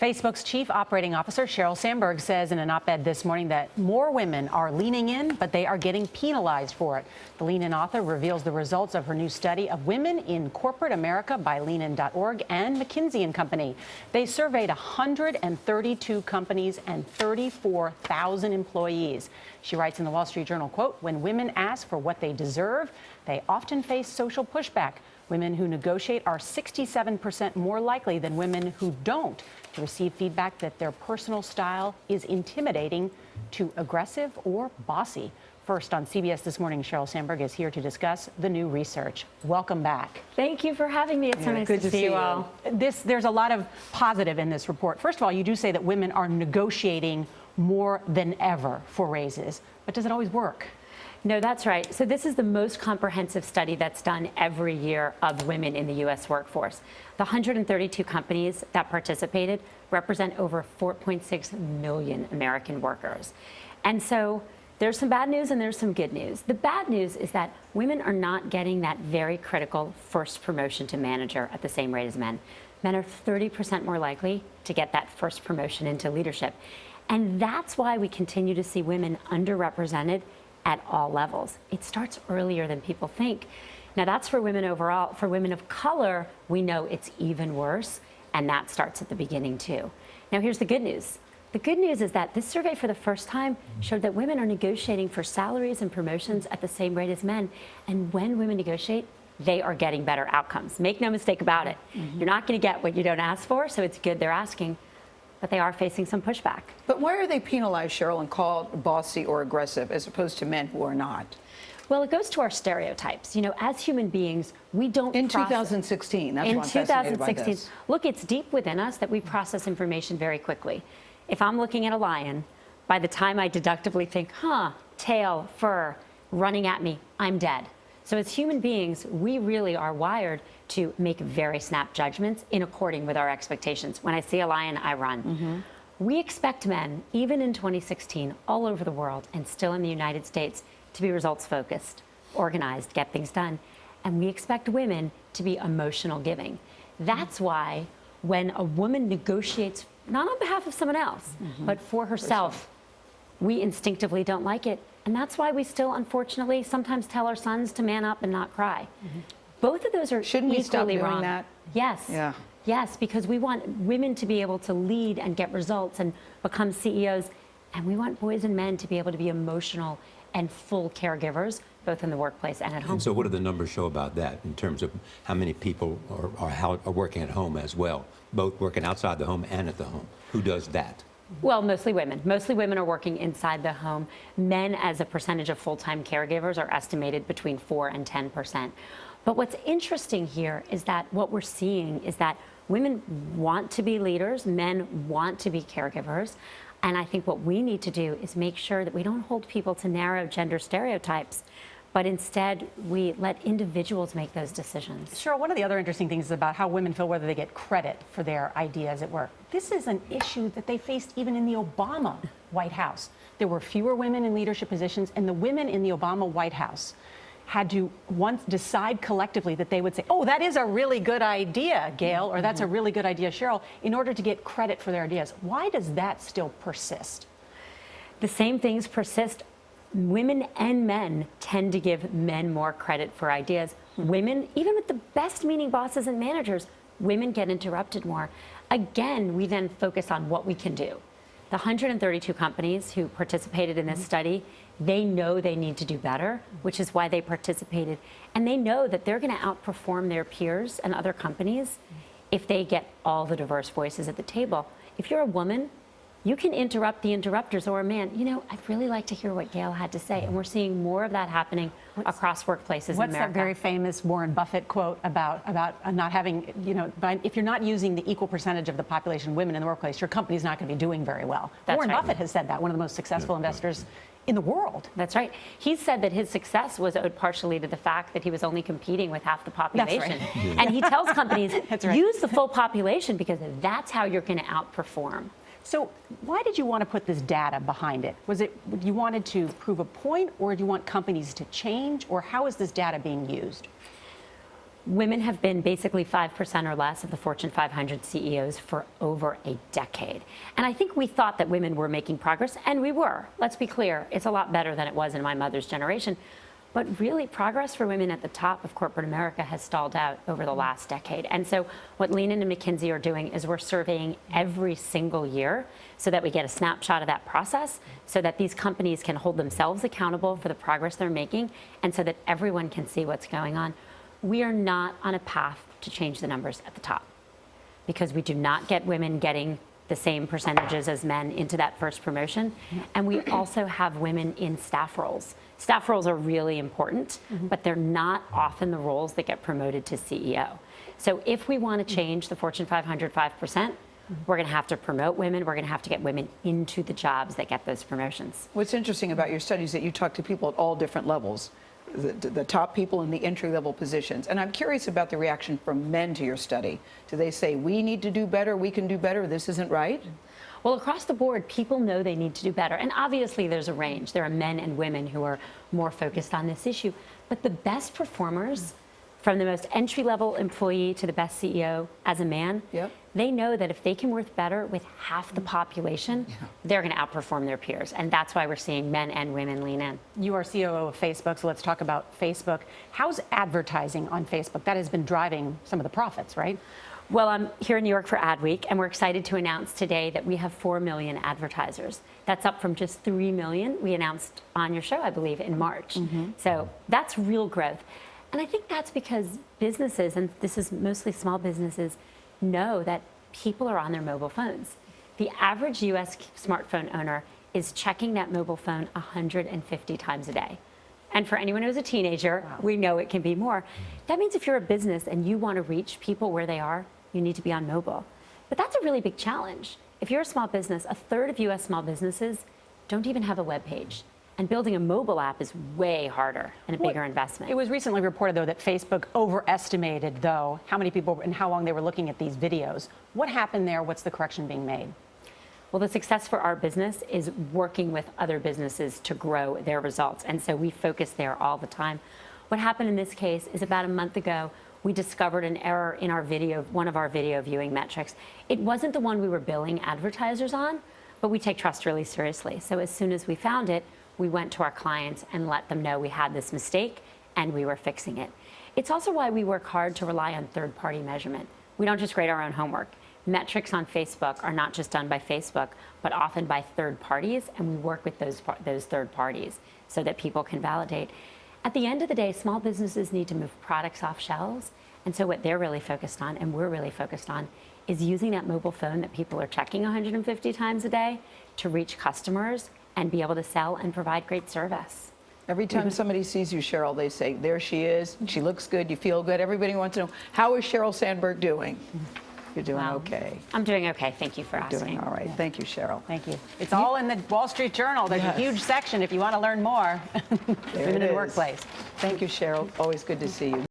Facebook's chief operating officer, Sheryl Sandberg, says in an op-ed this morning that more women are leaning in, but they are getting penalized for it. The Lean In author reveals the results of her new study of women in corporate America by leanin.org and McKinsey & Company. They surveyed 132 companies and 34,000 employees. She writes in the Wall Street Journal, quote, "When women ask for what they deserve, they often face social pushback. Women who negotiate are 67% more likely than women who don't to receive feedback that their personal style is intimidating, too aggressive, or bossy." First on CBS This Morning, Sheryl Sandberg is here to discuss the new research. Welcome back. Thank you for having me. It's so nice to see you all. There's a lot of positive in this report. First of all, you do say that women are negotiating more than ever for raises, but does it always work? No, that's right. So this is the most comprehensive study that's done every year of women in the U.S. workforce. The 132 companies that participated represent over 4.6 million American workers. And so there's some bad news and there's some good news. The bad news is that women are not getting that very critical first promotion to manager at the same rate as men. Men are 30% more likely to get that first promotion into leadership. And that's why we continue to see women underrepresented at all levels. It starts earlier than people think. Now that's for women overall. For women of color, we know it's even worse, and that starts at the beginning too. Now here's the good news. The good news is that this survey for the first time showed that women are negotiating for salaries and promotions at the same rate as men. And when women negotiate, they are getting better outcomes. Make no mistake about it. You're not going to get what you don't ask for, so it's good they're asking. But they are facing some pushback. But why are they penalized, Sheryl, and called bossy or aggressive as opposed to men who are not? Well, it goes to our stereotypes. You know, as human beings, we don't In 2016, that's why I'm fascinated by this. Look, it's deep within us that we process information very quickly. If I'm looking at a lion, by the time I deductively think, tail, fur, running at me, I'm dead. So as human beings, we really are wired to make very snap judgments in according with our expectations. When I see a lion, I run. We expect men, even in 2016, all over the world and still in the United States, to be results focused, organized, get things done. And we expect women to be emotional giving. That's why when a woman negotiates, not on behalf of someone else, but for herself, we instinctively don't like it. And that's why we still, unfortunately, sometimes tell our sons to man up and not cry. Both of those are Shouldn't we stop doing wrong. that? Yes. Yeah. Yes, because we want women to be able to lead and get results and become CEOs. And we want boys and men to be able to be emotional and full caregivers, both in the workplace and at home. And so what do the numbers show about that in terms of how many people are working at home as well, both working outside the home and at the home? Who does that? Well, mostly women. Mostly women are working inside the home. Men, as a percentage of full-time caregivers, are estimated between 4 and 10%. But what's interesting here is that what we're seeing is that women want to be leaders, men want to be caregivers. And I think what we need to do is make sure that we don't hold people to narrow gender stereotypes, but instead we let individuals make those decisions. Sheryl, one of the other interesting things is about how women feel whether they get credit for their ideas at work. This is an issue that they faced even in the Obama White House. There were fewer women in leadership positions, and the women in the Obama White House had to once decide collectively that they would say, oh, that is a really good idea, Gail, or that's a really good idea, Sheryl, in order to get credit for their ideas. Why does that still persist? The same things persist. Women and men tend to give men more credit for ideas. Women, even with the best meaning bosses and managers, women get interrupted more. Again, we then focus on what we can do. The 132 companies who participated in this study, they know they need to do better, which is why they participated. And they know that they're going to outperform their peers and other companies if they get all the diverse voices at the table. If you're a woman, you can interrupt the interrupters, or a man. You know, I'd really like to hear what Gail had to say. And we're seeing more of that happening across workplaces in America. What's that very famous Warren Buffett quote about not having, you know, if you're not using the equal percentage of the population women in the workplace, your company's not going to be doing very well. That's Warren right. Buffett has said that, one of the most successful investors in the world. That's right. He said that his success was owed partially to the fact that he was only competing with half the population. That's right. And he tells companies, That's right. use the full population because that's how you're going to outperform. So why did you want to put this data behind it? Was it you wanted to prove a point, or do you want companies to change, or how is this data being used? Women have been basically 5% or less of the Fortune 500 CEOs for over a decade. And I think we thought that women were making progress, and we were. Let's be clear, it's a lot better than it was in my mother's generation. But really, progress for women at the top of corporate America has stalled out over the last decade. And so what Lean In and McKinsey are doing is we're surveying every single year so that we get a snapshot of that process, so that these companies can hold themselves accountable for the progress they're making, and so that everyone can see what's going on. We are not on a path to change the numbers at the top, because we do not get women getting the same percentages as men into that first promotion. And we also have women in staff roles. Staff roles are really important, but they're not often the roles that get promoted to CEO. So if we want to change the Fortune 500 5%, we're going to have to promote women. We're going to have to get women into the jobs that get those promotions. What's interesting about your study is that you talk to people at all different levels, the top people in the entry-level positions. And I'm curious about the reaction from men to your study. Do they say, we need to do better, we can do better, this isn't right? Well, across the board, people know they need to do better. And obviously, there's a range. There are men and women who are more focused on this issue. But the best performers, from the most entry-level employee to the best CEO as a man, they know that if they can work better with half the population, they're going to outperform their peers. And that's why we're seeing men and women lean in. You are COO of Facebook, so let's talk about Facebook. How's advertising on Facebook? That has been driving some of the profits, right? Well, I'm here in New York for Ad Week, and we're excited to announce today that we have 4 million advertisers. That's up from just 3 million we announced on your show, I believe, in March. So that's real growth. And I think that's because businesses, and this is mostly small businesses, know that people are on their mobile phones. The average US smartphone owner is checking that mobile phone 150 times a day. And for anyone who's a teenager, we know it can be more. That means if you're a business and you want to reach people where they are, you need to be on mobile. But that's a really big challenge. If you're a small business, a third of US small businesses don't even have a web page. And building a mobile app is way harder and a bigger investment. It was recently reported, though, that Facebook overestimated, though, how many people and how long they were looking at these videos. What happened there? What's the correction being made? Well, the success for our business is working with other businesses to grow their results. And so we focus there all the time. What happened in this case is about a month ago, we discovered an error in our video, one of our video viewing metrics. It wasn't the one we were billing advertisers on, but we take trust really seriously. So as soon as we found it, we went to our clients and let them know we had this mistake and we were fixing it. It's also why we work hard to rely on third-party measurement. We don't just grade our own homework. Metrics on Facebook are not just done by Facebook, but often by third parties, and we work with those third parties so that people can validate. At the end of the day, small businesses need to move products off shelves, and so what they're really focused on, and we're really focused on, is using that mobile phone that people are checking 150 times a day to reach customers and be able to sell and provide great service. Every time somebody sees you, Sheryl, they say, there she is, she looks good, you feel good. Everybody wants to know, how is Sheryl Sandberg doing? You're doing okay. I'm doing okay. Thank you for You're asking. doing all right. Thank you, Sheryl. Thank you. It's all in the Wall Street Journal. There's a huge section if you want to learn more. Women in the workplace. Thank you, Sheryl. Always good to see you.